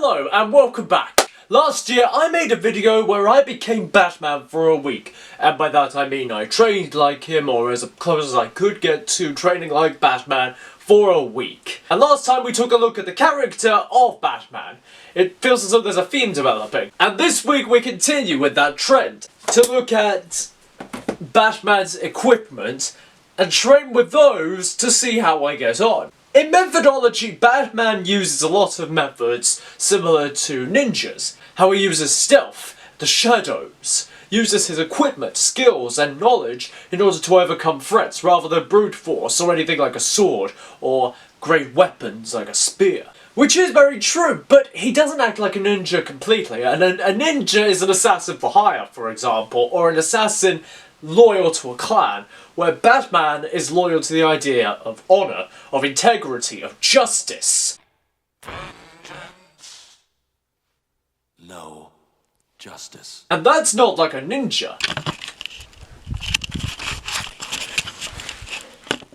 Hello and welcome back. Last year I made a video where I became Batman for a week, and by that I mean I trained like him, or as close as I could get to training like Batman for a week. And last time we took a look at the character of Batman. It feels as though there's a theme developing. And this week we continue with that trend to look at Batman's equipment and train with those to see how I get on. In methodology, Batman uses a lot of methods similar to ninjas. How he uses stealth, the shadows, uses his equipment, skills and knowledge in order to overcome threats rather than brute force or anything like a sword or great weapons like a spear. Which is very true, but he doesn't act like a ninja completely. And a ninja is an assassin for hire, for example, or an assassin loyal to a clan, where Batman is loyal to the idea of honor, of integrity, of justice. No justice. And that's not like a ninja.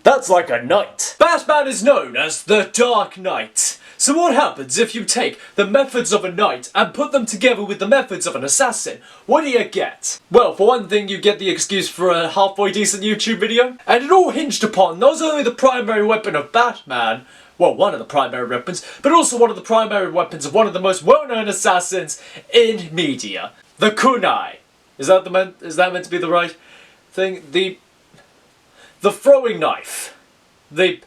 That's like a knight. Batman is known as the Dark Knight. So what happens if you take the methods of a knight and put them together with the methods of an assassin? What do you get? Well, for one thing, you get the excuse for a halfway decent YouTube video. And it all hinged upon not only the primary weapon of Batman, well, one of the primary weapons, but also one of the primary weapons of one of the most well-known assassins in media. The kunai. Is that meant to be the right thing? The throwing knife. The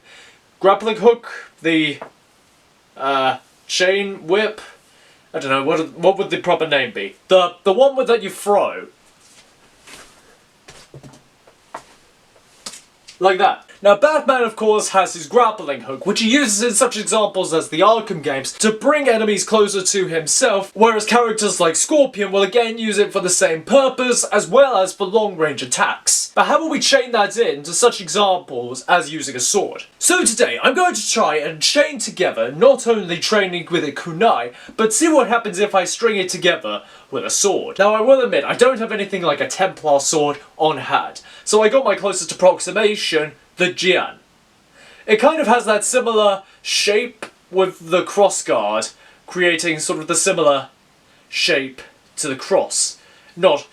grappling hook. The chain whip. I don't know, what would the proper name be? The one that you throw. Like that. Now Batman of course has his grappling hook, which he uses in such examples as the Arkham games to bring enemies closer to himself, whereas characters like Scorpion will again use it for the same purpose as well as for long range attacks. But how will we chain that in to such examples as using a sword? So today I'm going to try and chain together not only training with a kunai, but see what happens if I string it together with a sword. Now I will admit I don't have anything like a Templar sword on hand, so I got my closest approximation, the Jian. It kind of has that similar shape with the crossguard, creating sort of the similar shape to the cross. Not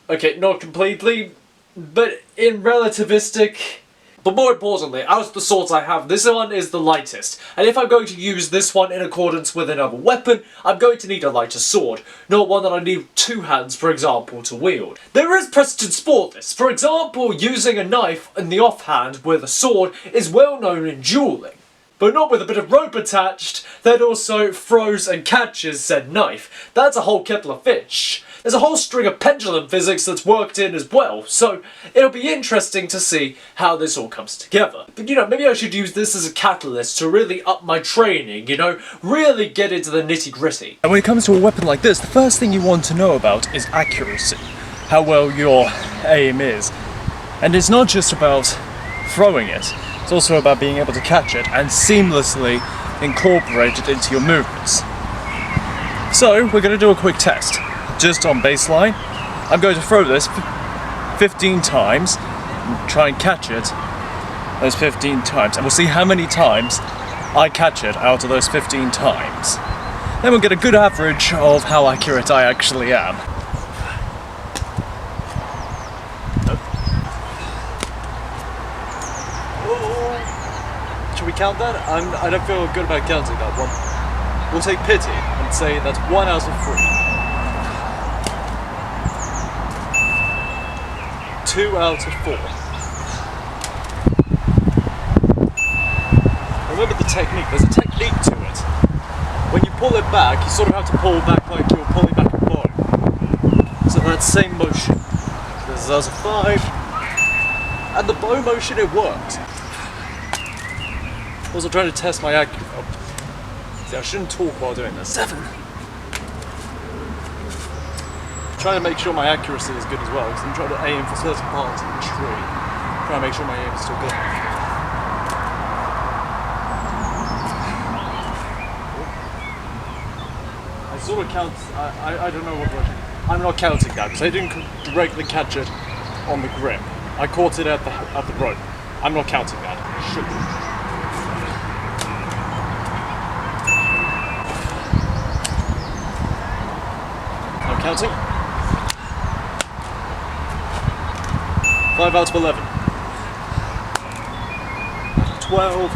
completely, but in relativistic. But more importantly, out of the swords I have, this one is the lightest. And if I'm going to use this one in accordance with another weapon, I'm going to need a lighter sword. Not one that I need two hands, for example, to wield. There is precedence for this. For example, using a knife in the offhand with a sword is well known in dueling. But not with a bit of rope attached that also throws and catches said knife. That's a whole kettle of fish. There's a whole string of pendulum physics that's worked in as well, so it'll be interesting to see how this all comes together. But you know, maybe I should use this as a catalyst to really up my training, you know, really get into the nitty-gritty. And when it comes to a weapon like this, the first thing you want to know about is accuracy. How well your aim is. And it's not just about throwing it, it's also about being able to catch it and seamlessly incorporate it into your movements. So, we're going to do a quick test. Just on baseline, I'm going to throw this 15 times and try and catch it those 15 times, and we'll see how many times I catch it out of those 15 times. Then we'll get a good average of how accurate I actually am. Should we count that? I don't feel good about counting that one. We'll take pity and say that's 1 out of 3. 2 out of 4. Remember the technique, there's a technique to it. When you pull it back, you sort of have to pull back like you're pulling back a bow. So that same motion. This is a 5. And the bow motion, it works. Also trying to test my accuracy. Oh. See, I shouldn't talk while doing this. 7. Trying to make sure my accuracy is good as well, because I'm trying to aim for certain parts of the tree. Trying to make sure my aim is still good. I sort of count, I don't know what version. I'm not counting that, because I didn't directly catch it on the grip. I caught it at the rope. I'm not counting that. Should be. counting. 5 out of 11. 12.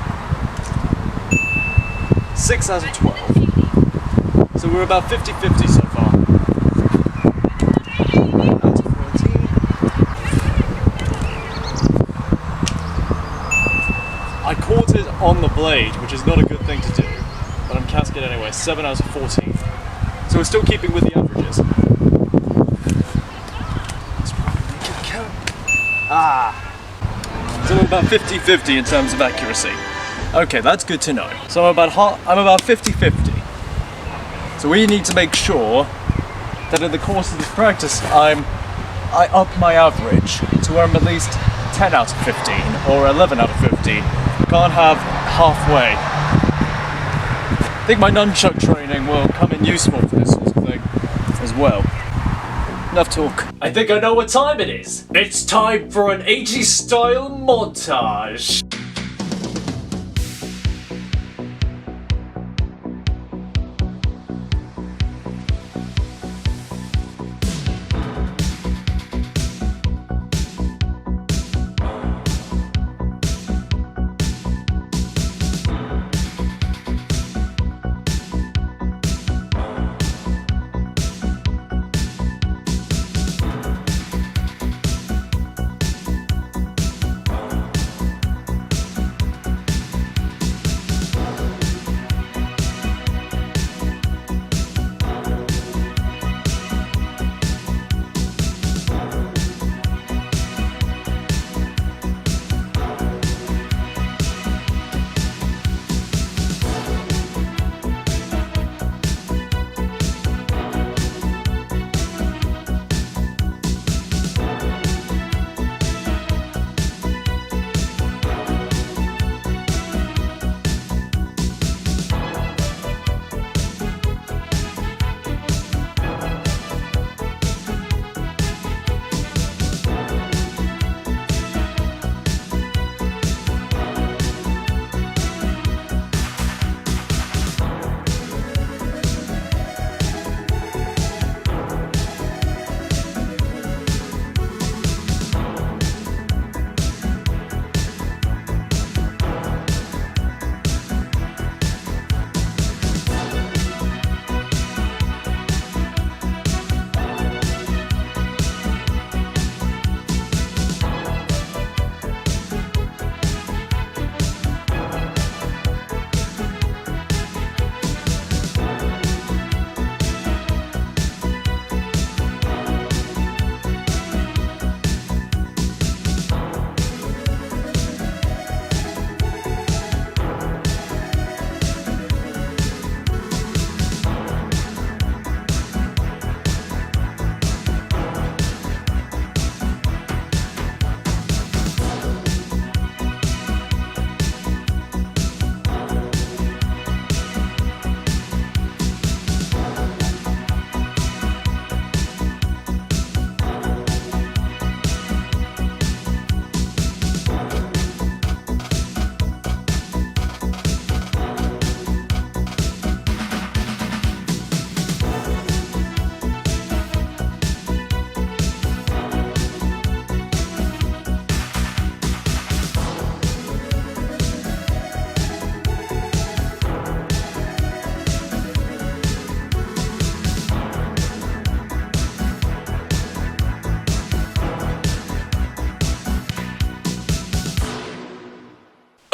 6 out of 12. So we're about 50-50 so far. 1 out of 14. I caught it on the blade, which is not a good thing to do, but I'm counting it anyway. 7 out of 14. So we're still keeping with the averages. Let's make it count. So we're about 50-50 in terms of accuracy. Okay, that's good to know. So I'm about 50-50. So we need to make sure that in the course of this practice I up my average to where I'm at least 10 out of 15 or 11 out of 50. Can't have halfway. I think my nunchuck training will come in useful for this sort of thing as well. Enough talk. I think I know what time it is. It's time for an 80s style montage.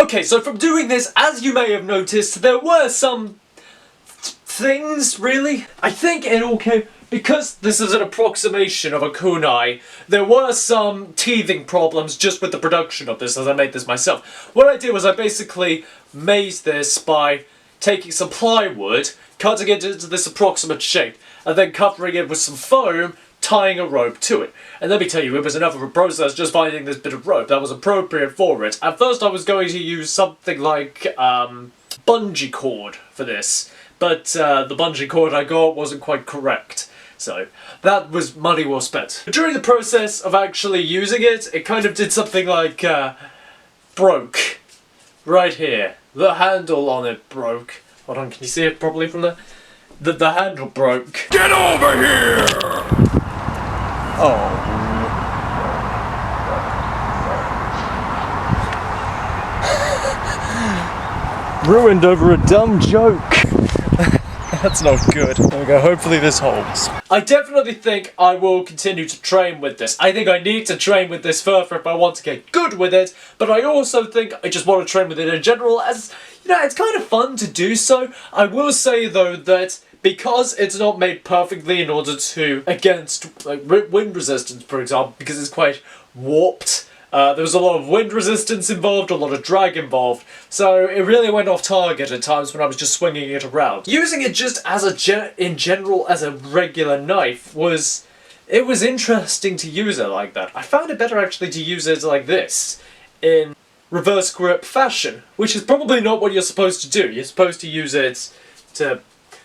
Okay, so from doing this, as you may have noticed, there were some things, really. I think it all came, because this is an approximation of a kunai, there were some teething problems just with the production of this as I made this myself. What I did was I basically made this by taking some plywood, cutting it into this approximate shape, and then covering it with some foam, tying a rope to it. And let me tell you, it was enough of a process just finding this bit of rope that was appropriate for it. At first I was going to use something like bungee cord for this, but the bungee cord I got wasn't quite correct. So that was money well spent. But during the process of actually using it, it kind of did something like broke. Right here. The handle on it broke. Hold on, can you see it properly from there? the handle broke. Get over here! Oh. Ruined over a dumb joke. That's not good. There we go, hopefully this holds. I definitely think I will continue to train with this. I think I need to train with this further if I want to get good with it, but I also think I just want to train with it in general, as, you know, it's kind of fun to do so. I will say though that because it's not made perfectly in order to, against like wind resistance for example, because it's quite warped, there was a lot of wind resistance involved, a lot of drag involved, so it really went off target at times when I was just swinging it around. Using it just as in general as a regular knife was interesting to use it like that. I found it better actually to use it like this, in reverse grip fashion, which is probably not what you're supposed to do. You're supposed to use it to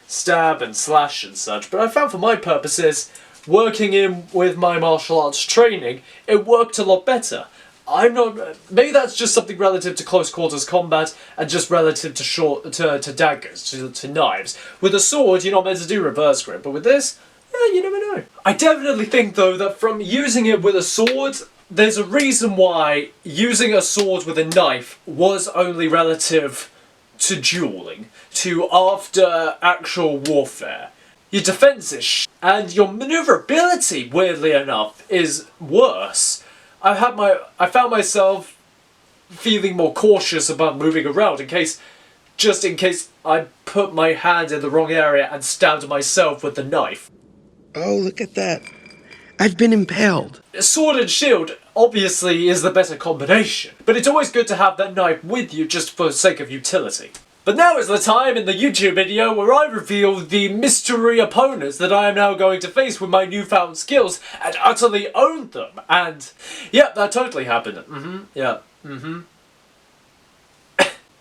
stab and slash and such, but I found for my purposes, working in with my martial arts training, it worked a lot better. I'm not. Maybe that's just something relative to close quarters combat and just relative to daggers, to knives. With a sword, you're not meant to do reverse grip, but with this, you never know. I definitely think though that from using it with a sword, there's a reason why using a sword with a knife was only relative to dueling, to after actual warfare. Your defense is and your maneuverability, weirdly enough, is worse. I found myself feeling more cautious about moving around just in case I put my hand in the wrong area and stabbed myself with the knife. Oh, look at that. I've been impaled. Sword and shield obviously is the better combination, but it's always good to have that knife with you just for the sake of utility. But now is the time in the YouTube video where I reveal the mystery opponents that I am now going to face with my newfound skills and utterly own them. And, yep, that totally happened.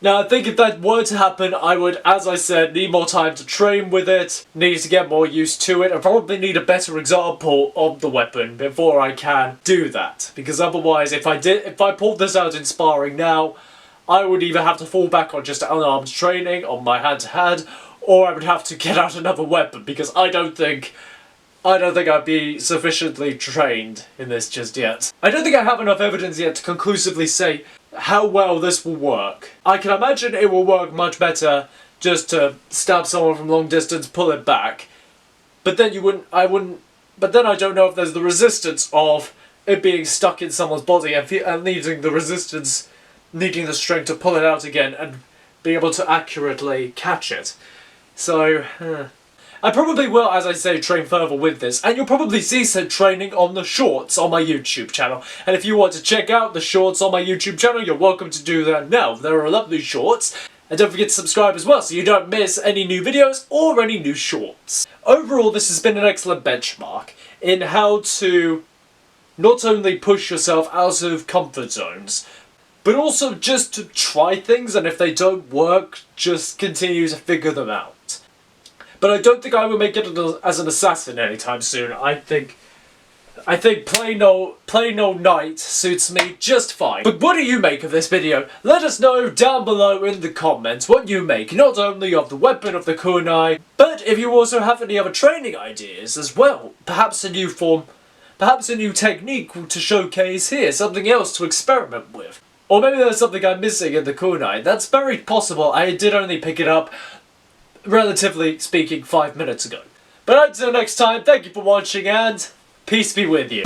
Now, I think if that were to happen, I would, as I said, need more time to train with it, need to get more used to it, and probably need a better example of the weapon before I can do that. Because otherwise, if I pulled this out in sparring now, I would either have to fall back on just unarmed training, on my hand-to-hand, or I would have to get out another weapon, because I don't think I'd be sufficiently trained in this just yet. I don't think I have enough evidence yet to conclusively say how well this will work. I can imagine it will work much better just to stab someone from long distance, pull it back. But then but then I don't know if there's the resistance of it being stuck in someone's body and needing the strength to pull it out again and be able to accurately catch it. So, I probably will, as I say, train further with this, and you'll probably see said training on the shorts on my YouTube channel. And if you want to check out the shorts on my YouTube channel, you're welcome to do that now. There are lovely shorts. And don't forget to subscribe as well so you don't miss any new videos or any new shorts. Overall, this has been an excellent benchmark in how to not only push yourself out of comfort zones, but also just to try things, and if they don't work, just continue to figure them out. But I don't think I will make it as an assassin anytime soon. I think plain old knight suits me just fine. But what do you make of this video? Let us know down below in the comments what you make, not only of the weapon of the kunai, but if you also have any other training ideas as well. Perhaps a new form, perhaps a new technique to showcase here, something else to experiment with. Or maybe there's something I'm missing in the kunai. That's very possible. I did only pick it up, relatively speaking, 5 minutes ago. But until next time, thank you for watching and peace be with you.